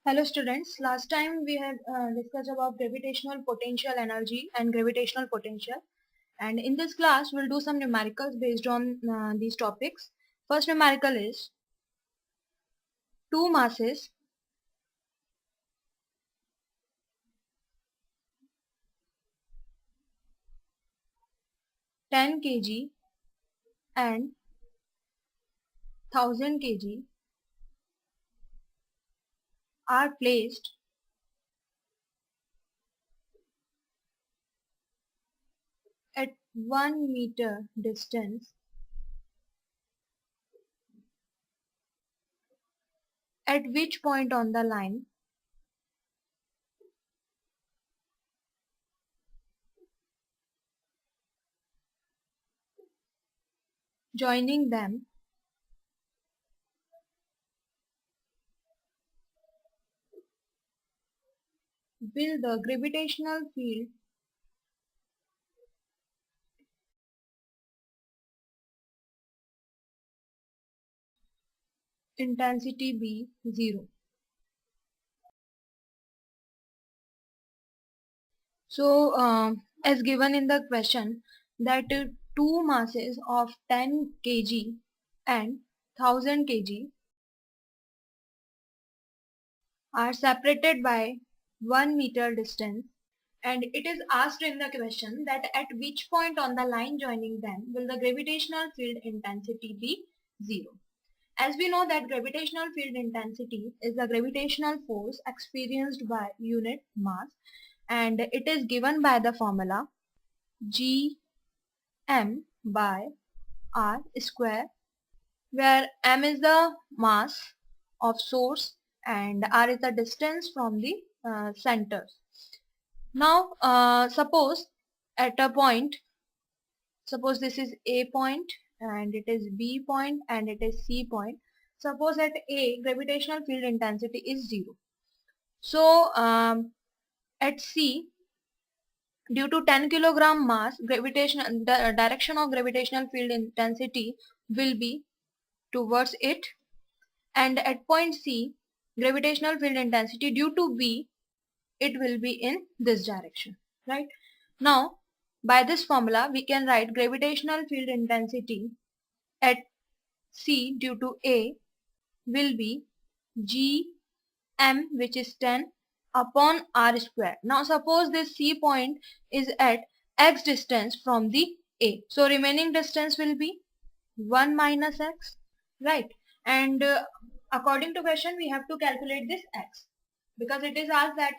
Hello students, last time we had discussed about gravitational potential energy and gravitational potential, and in this class we'll do some numericals based on these topics. First numerical is two masses (10 kg and 1000 kg) are placed at 1 meter distance at which point on the line joining them will the gravitational field intensity be 0. So, as given in the question, that two masses of 10 kg and 1000 kg are separated by 1 meter distance, and it is asked in the question that at which point on the line joining them will the gravitational field intensity be 0. As we know that gravitational field intensity is the gravitational force experienced by unit mass, and it is given by the formula G m by r square, where m is the mass of source and r is the distance from the center. Now suppose at a point, suppose this is A point and it is B point and it is C point. Suppose at A gravitational field intensity is 0. So at C, due to 10 kilogram mass, gravitational the direction of gravitational field intensity will be towards it, and at point C, gravitational field intensity due to B, it will be in this direction, right? Now by this formula we can write gravitational field intensity at C due to A will be G m, which is 10 upon r square. Now suppose this C point is at x distance from the A, so remaining distance will be 1 minus x, right? And according to question we have to calculate this x, because it is asked that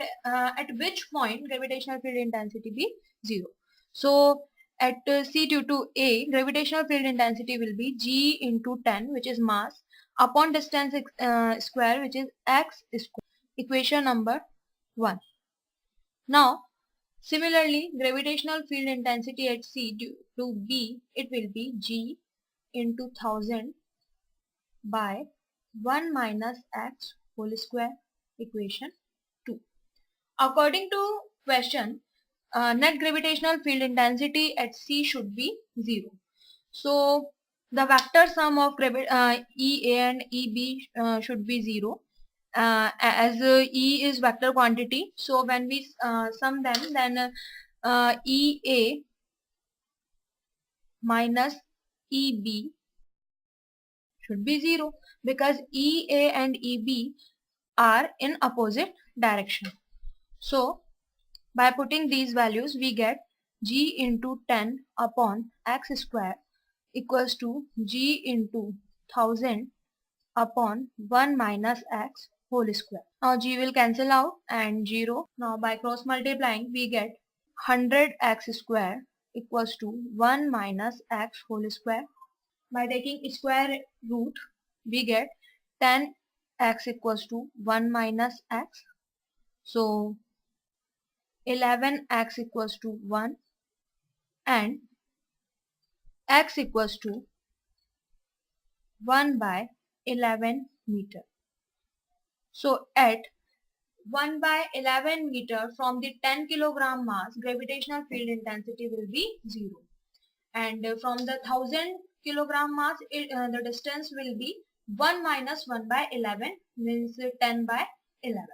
at which point gravitational field intensity be 0. So at C due to A, gravitational field intensity will be G into 10, which is mass, upon distance square, which is x square. Equation number 1. Now similarly, gravitational field intensity at C due to B, it will be G into 1000 by 1 minus x whole square, equation 2. According to question, net gravitational field intensity at C should be 0. So the vector sum of EA and EB should be 0, as E is vector quantity. So when we sum them, then EA minus EB should be 0, because EA and EB are in opposite direction. So by putting these values we get G into 10 upon x square equals to G into 1000 upon 1 minus x whole square. Now G will cancel out and 0. Now by cross multiplying we get 100 x square equals to 1 minus x whole square. By taking square root we get 10x equals to 1 minus x. So 11x equals to 1 and x equals to 1 by 11 meter. So at 1 by 11 meter from the 10 kilogram mass, gravitational field intensity will be 0. And from the 1000 kilogram mass, the distance will be 1 minus 1 by 11, means 10 by 11.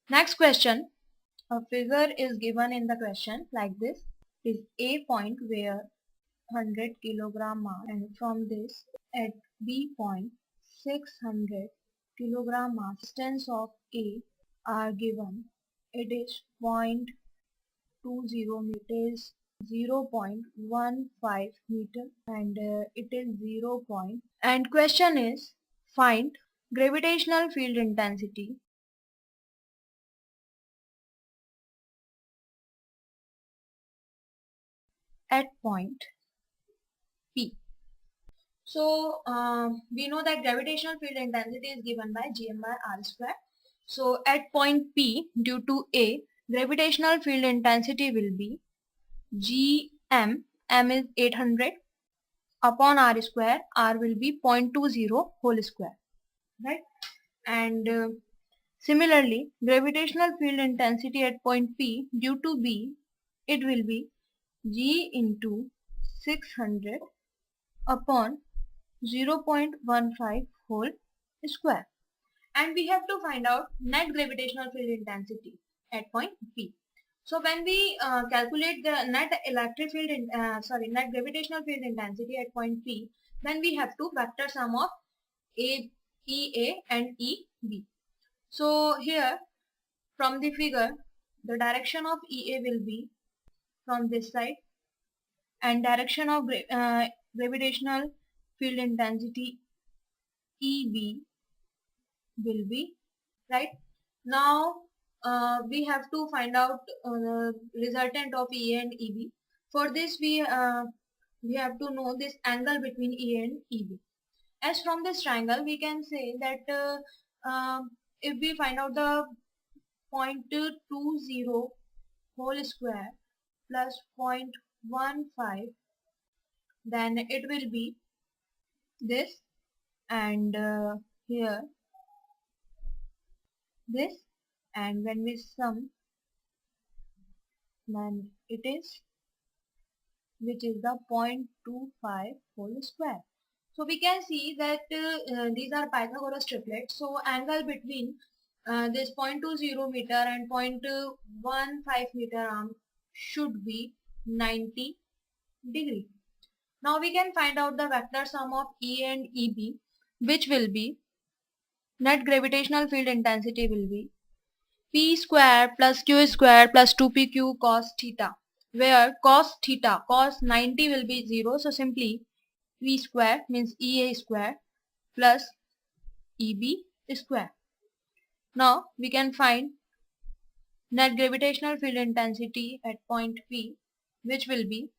Next question. A figure is given in the question like this. It is A point where 100 kilogram mass, and from this at B point 600 kilogram mass. Distance of A are given. It is 0.20 meters, 0.15 meter, and it is 0. And question is, find gravitational field intensity at point P. So we know that gravitational field intensity is given by Gm by r square. So at point P, due to A, gravitational field intensity will be Gm, m is 800 upon r square, r will be 0.20 whole square, right? And similarly, gravitational field intensity at point P due to B, it will be G into 600 upon 0.15 whole square. And we have to find out net gravitational field intensity at point P. So when we calculate the net electric field, net gravitational field intensity at point P, then we have to vector sum of EA and EB. So here from the figure, the direction of EA will be from this side, and direction of gravitational field intensity EB will be right. Now we have to find out resultant of EA and EB. For this we have to know this angle between EA and EB. As from this triangle we can say that if we find out the 0.20 whole square plus 0.15, then it will be this, and here this, and when we sum, then it is, which is the 0.25 whole square. So we can see that these are Pythagoras triplets. So angle between this 0.20 meter and 0.15 meter arm should be 90 degree. Now we can find out the vector sum of E and EB, which will be net gravitational field intensity will be P square plus Q square plus 2PQ cos theta, where cos theta, cos 90 will be 0, so simply P square means EA square plus EB square. Now we can find net gravitational field intensity at point P, which will be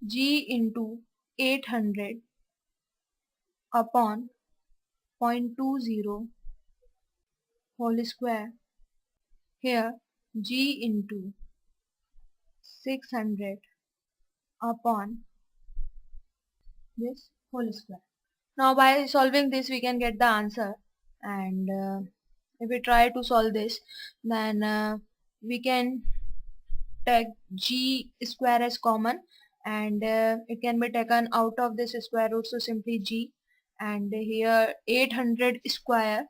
G into 800 upon 0.20 whole square. Here G into 600 upon this whole square. Now by solving this we can get the answer, and if we try to solve this, then we can take G square as common, and it can be taken out of this square root, so simply G, and here 800 square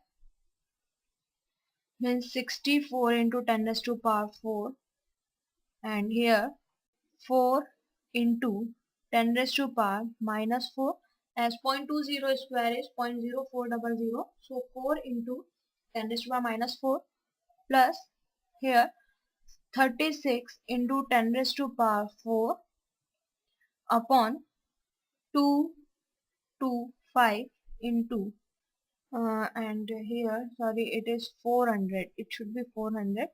means 64 into 10 raised to power 4, and here 4 into 10 raised to power minus 4, as 0.20 square is 0.0400, so 4 into 10 raised to power minus 4 plus here 36 into 10 raised to power 4 upon 225 into and here sorry it is 400, it should be 400,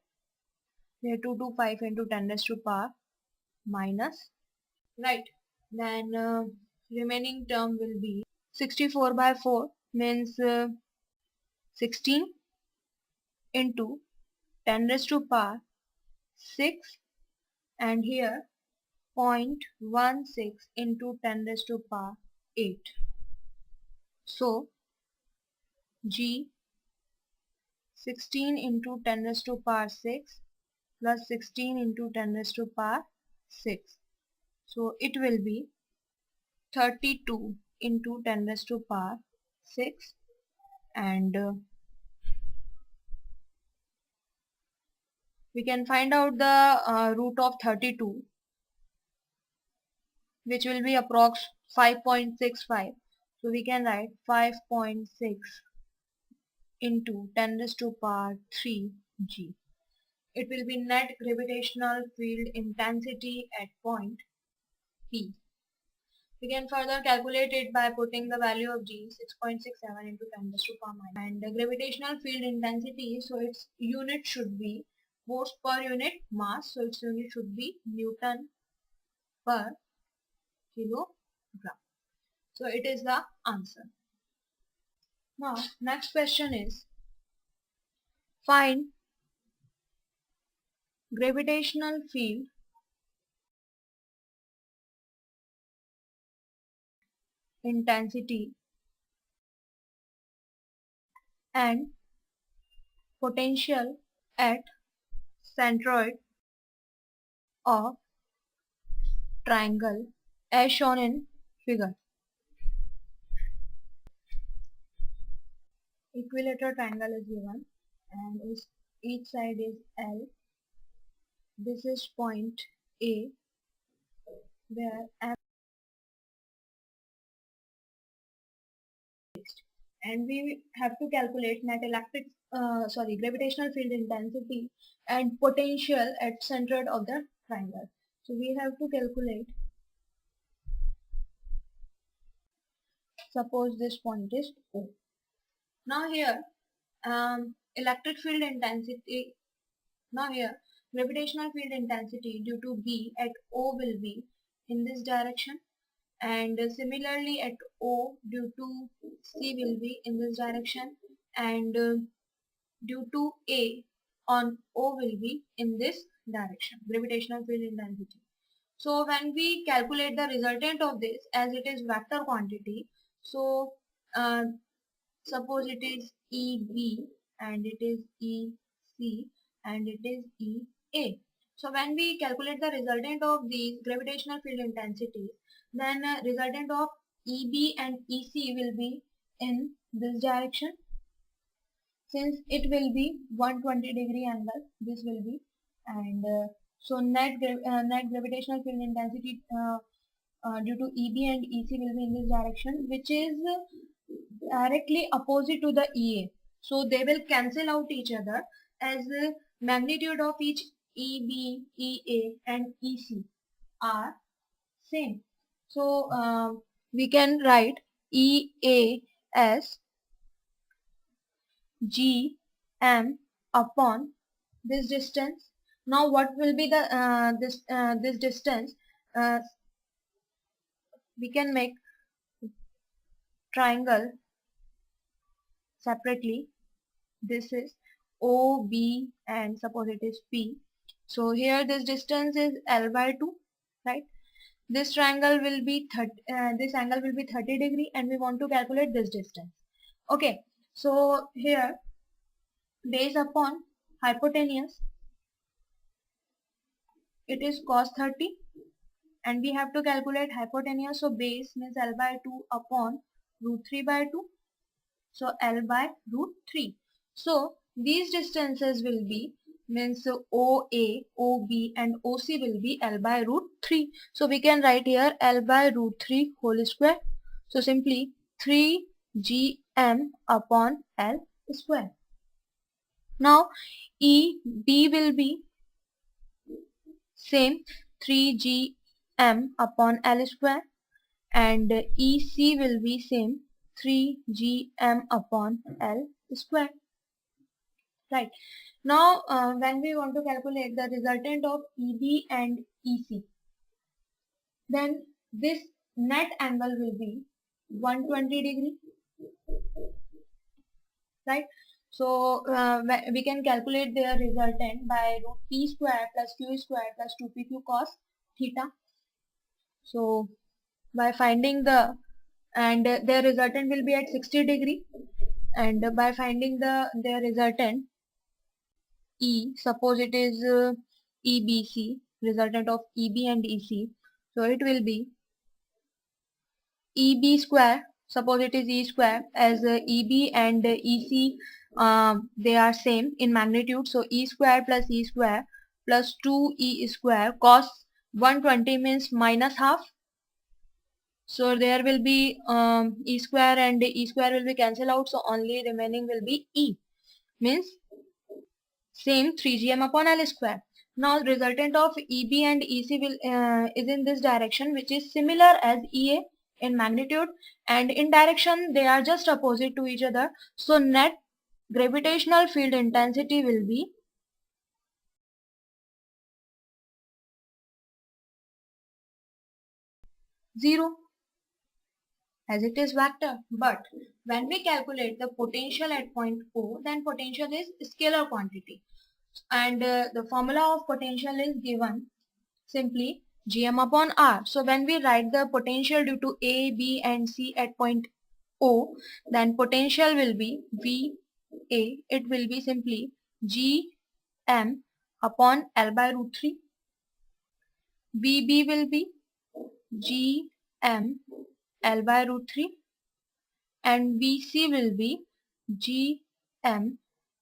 here 225 into 10 raised to power minus, right, then remaining term will be 64 by 4 means 16 into 10 raised to power 6, and here 0.16 into 10 raised to power 8. So G 16 into 10 raised to power 6 plus 16 into 10 raised to power 6. So it will be 32 into 10 raised to power 6, and we can find out the root of 32, which will be approx 5.65. So we can write 5.6 into 10 raised to power 3 g. It will be net gravitational field intensity at point P. We can further calculate it by putting the value of G 6.67 into 10 raised to power minus. And the gravitational field intensity, so its unit should be force per unit mass, so its unit should be Newton per kilogram. So it is the answer. Now next question is, find gravitational field intensity and potential at centroid of triangle as shown in figure. Equilateral triangle is given and each side is L. This is point A where M is fixed, and we have to calculate net gravitational field intensity and potential at centroid of the triangle. So we have to calculate, suppose this point is O. Now here electric field intensity, now here gravitational field intensity due to B at O will be in this direction, and similarly at O due to C will be in this direction, and due to A on O will be in this direction, gravitational field intensity. So when we calculate the resultant of this, as it is vector quantity, so suppose it is EB and it is EC and it is EA. So when we calculate the resultant of these gravitational field intensities, then resultant of EB and EC will be in this direction. Since it will be 120-degree angle, this will be, and so net gravitational field intensity due to EB and EC will be in this direction, which is directly opposite to the EA. So they will cancel out each other, as the magnitude of each EB, EA and EC are same. So we can write EA as GM upon this distance. Now what will be the this distance? We can make triangle separately. This is OB and suppose it is P. So here this distance is L by 2, right? This triangle will be this angle will be 30 degree, and we want to calculate this distance. Okay, so here base upon hypotenuse, it is cos 30, and we have to calculate hypotenuse, so base means L by 2 upon root 3 by 2, so L by root 3. So these distances will be, means OA, OB and OC will be L by root 3. So we can write here L by root 3 whole square. So simply 3 GM upon L square. Now EB will be same 3 GM upon L square, and EC will be same 3 GM upon L square. Right. Now when we want to calculate the resultant of EB and EC, then this net angle will be 120 degree, right? So we can calculate their resultant by root P square plus Q square plus 2PQ cos theta. So by finding the, and their resultant will be at 60 degree, and by finding their resultant E, suppose it is EBC, resultant of EB and EC, so it will be EB square, suppose it is E square, as EB and EC they are same in magnitude, so E square plus 2E square cos 120 means minus half. So there will be E square and E square will be cancelled out, so only remaining will be E, means same 3gm upon L square. Now resultant of EB and EC will is in this direction, which is similar as EA in magnitude, and in direction they are just opposite to each other. So net gravitational field intensity will be 0, as it is vector. But when we calculate the potential at point O, then potential is scalar quantity, and the formula of potential is given simply Gm upon R. So when we write the potential due to A, B and C at point O, then potential will be VA. It will be simply Gm upon L by root 3. VB will be Gm L by root 3, and VC will be Gm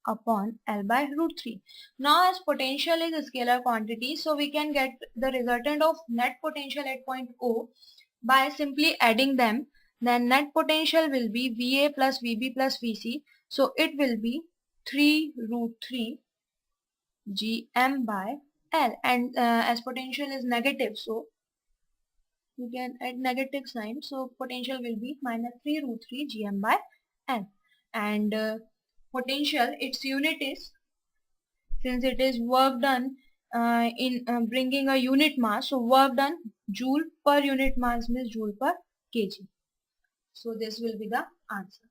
upon L by root 3. Now as potential is a scalar quantity, so we can get the resultant of net potential at point O by simply adding them. Then net potential will be VA plus VB plus VC, so it will be 3 root 3 Gm by L, and as potential is negative, so you can add negative sign, so potential will be minus 3 root 3 Gm by L. And potential, its unit is, since it is work done in bringing a unit mass, so work done joule per unit mass means joule per kg. So this will be the answer.